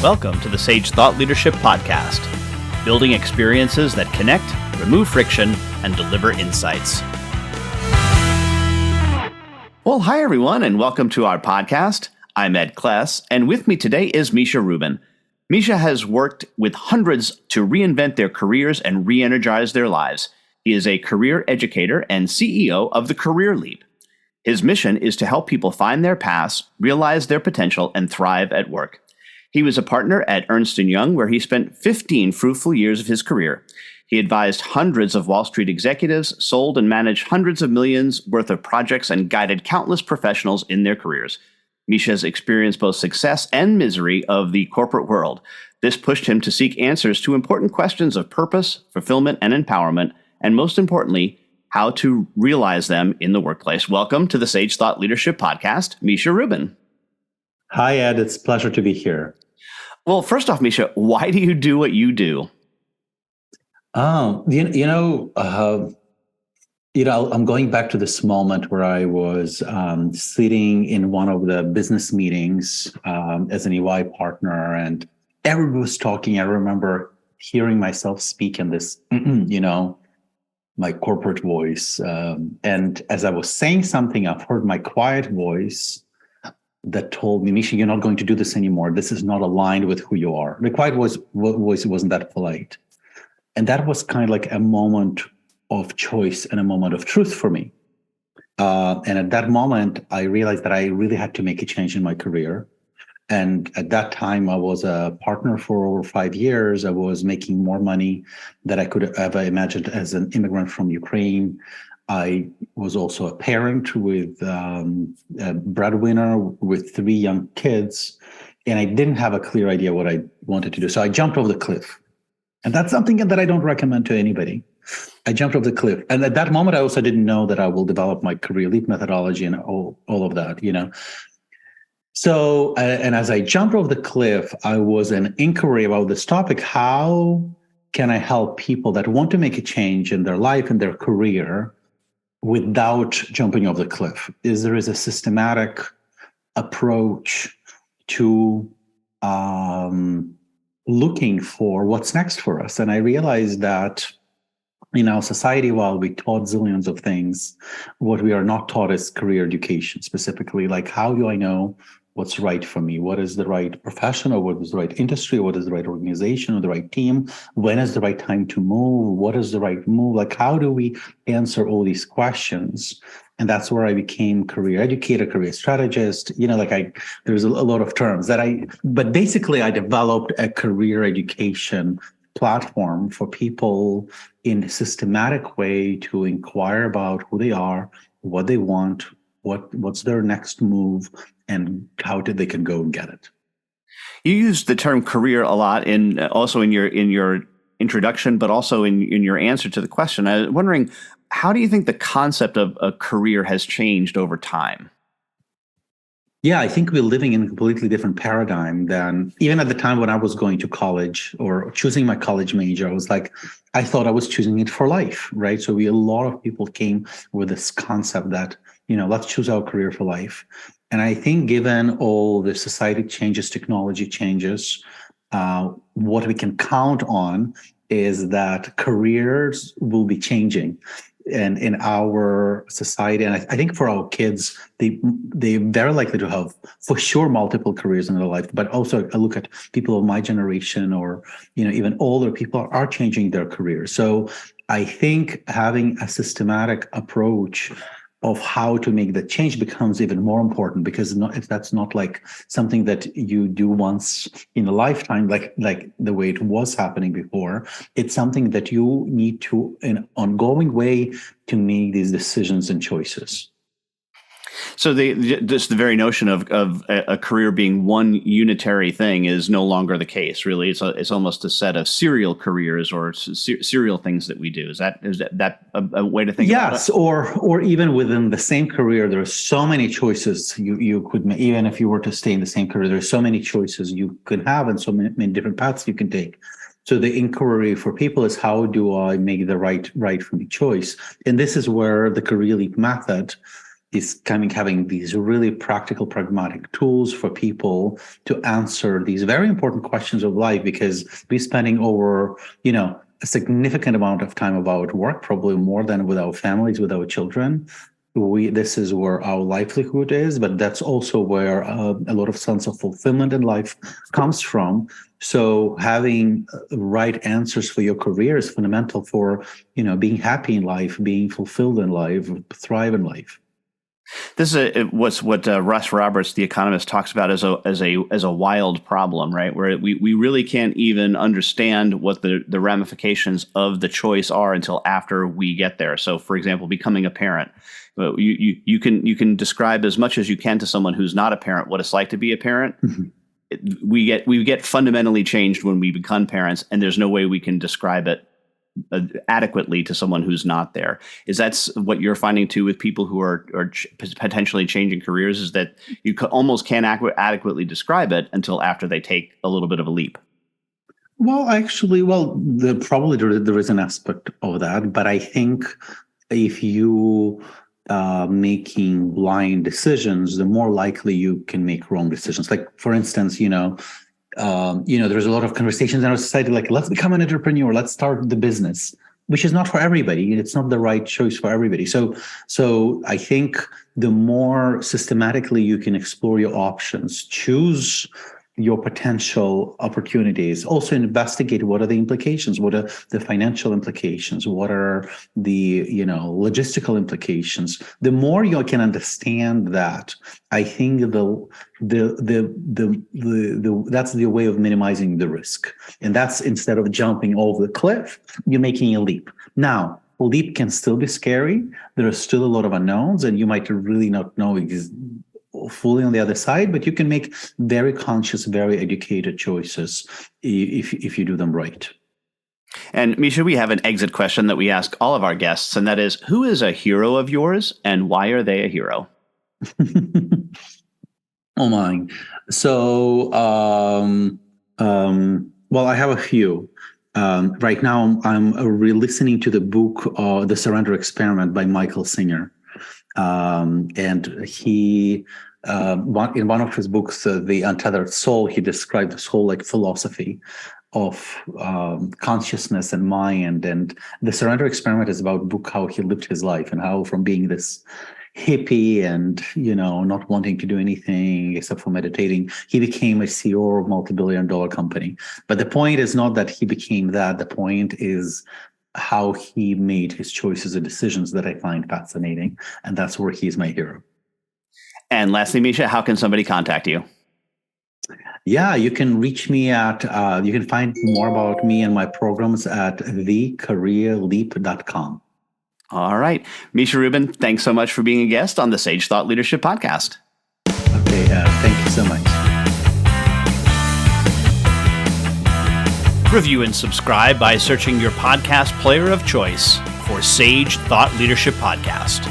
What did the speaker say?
Welcome to the Sage Thought Leadership Podcast, building experiences that connect, remove friction, and deliver insights. Well, hi everyone, and welcome to our podcast. I'm Ed Kless, and with me today is Misha Rubin. Misha has worked with hundreds to reinvent their careers and re-energize their lives. He is a career educator and CEO of the Career Leap. His mission is to help people find their paths, realize their potential, and thrive at work. He was a partner at Ernst Young, where he spent 15 fruitful years of his career. He advised hundreds of Wall Street executives, sold and managed hundreds of millions worth of projects, and guided countless professionals in their careers. Misha has experienced both success and misery of the corporate world. This pushed him to seek answers to important questions of purpose, fulfillment, and empowerment, and most importantly, how to realize them in the workplace. Welcome to the Sage Thought Leadership Podcast, Misha Rubin. Hi, Ed. It's a pleasure to be here. Well, first off, Misha, why do you do what you do? I'm going back to this moment where I was sitting in one of the business meetings as an EY partner, and everyone was talking. I remember hearing myself speak in this, my corporate voice. And as I was saying something, I've heard my quiet voice that told me, Misha, you're not going to do this anymore. This is not aligned with who you are. The quiet voice wasn't that polite. And that was kind of like a moment of choice and a moment of truth for me. And at that moment, I realized that I really had to make a change in my career. And at that time, I was a partner for over 5 years. I was making more money than I could have ever imagined as an immigrant from Ukraine. I was also a parent with a breadwinner with 3 young kids, and I didn't have a clear idea what I wanted to do. So I jumped off the cliff. And that's something that I don't recommend to anybody. I jumped off the cliff. And at that moment, I also didn't know that I will develop my Career Leap methodology and all of that, So, and as I jumped off the cliff, I was an inquiry about this topic. How can I help people that want to make a change in their life and their career without jumping off the cliff? There is a systematic approach to looking for what's next for us. And I realized that in our society, while we taught zillions of things, what we are not taught is career education, specifically, like how do I know what's right for me? What is the right profession, or what is the right industry? What is the right organization or the right team? When is the right time to move? What is the right move? Like, how do we answer all these questions? And that's where I became career educator, career strategist. There's a lot of terms but basically I developed a career education platform for people in a systematic way to inquire about who they are, what they want, what's their next move, and how they can go and get it. You used the term career a lot also in your introduction, but also in your answer to the question. I was wondering, how do you think the concept of a career has changed over time? Yeah, I think we're living in a completely different paradigm than even at the time when I was going to college or choosing my college major. I thought I was choosing it for life, right? So a lot of people came with this concept that, let's choose our career for life. And I think given all the society changes, technology changes, what we can count on is that careers will be changing. And in our society, and I think for our kids, they're very likely to have, for sure, multiple careers in their life. But also, I look at people of my generation, or even older people are changing their careers. So I think having a systematic approach of how to make the change becomes even more important, because if that's not like something that you do once in a lifetime, like the way it was happening before, it's something that you need to, in an ongoing way, to make these decisions and choices. So just the very notion of a career being one unitary thing is no longer the case. Really, it's almost a set of serial careers or serial things that we do. Is that a way to think? Yes, about it? or even within the same career, there are so many choices you could make. Even if you were to stay in the same career, there are so many choices you could have, and so many different paths you can take. So the inquiry for people is, how do I make the right for me choice? And this is where the Career Leap method is having these really practical, pragmatic tools for people to answer these very important questions of life, because we're spending over, a significant amount of time about work, probably more than with our families, with our children. This is where our livelihood is, but that's also where a lot of sense of fulfillment in life comes from. So having right answers for your career is fundamental for, being happy in life, being fulfilled in life, thrive in life. This is what Russ Roberts, the economist, talks about as a wild problem, right? Where we really can't even understand what the ramifications of the choice are until after we get there. So, for example, becoming a parent, you can describe as much as you can to someone who's not a parent what it's like to be a parent. Mm-hmm. We get fundamentally changed when we become parents, and there's no way we can describe it adequately to someone who's not there. Is that what you're finding too with people who are potentially changing careers, is that you almost can't adequately describe it until after they take a little bit of a leap? Well, actually, there is an aspect of that, but I think if you making blind decisions, the more likely you can make wrong decisions. Like, for instance, there's a lot of conversations in our society, like, let's become an entrepreneur, let's start the business, which is not for everybody. It's not the right choice for everybody. So I think the more systematically you can explore your options, choose your potential opportunities, also investigate what are the implications, what are the financial implications, what are the logistical implications. The more you can understand that, I think that's the way of minimizing the risk. And that's, instead of jumping over the cliff, you're making a leap. Now, a leap can still be scary. There are still a lot of unknowns, and you might really not know fully on the other side, but you can make very conscious, very educated choices if you do them right. And Misha, we have an exit question that we ask all of our guests, and that is, who is a hero of yours, and why are they a hero? Oh my! So, well, I have a few. Right now, I'm re-listening to the book "The Surrender Experiment" by Michael Singer. And he, in one of his books, The Untethered Soul, he described this whole philosophy of consciousness and mind. And The Surrender Experiment is about book how he lived his life, and how from being this hippie and not wanting to do anything except for meditating, he became a CEO of a multi-billion-dollar company. But the point is not that he became that. The point is how he made his choices and decisions that I find fascinating. And that's where he's my hero. And lastly, Misha, how can somebody contact you? Yeah, you can reach me at, you can find more about me and my programs at thecareerleap.com. All right. Misha Rubin, thanks so much for being a guest on the Sage Thought Leadership Podcast. Okay, thank you so much. Review and subscribe by searching your podcast player of choice for Sage Thought Leadership Podcast.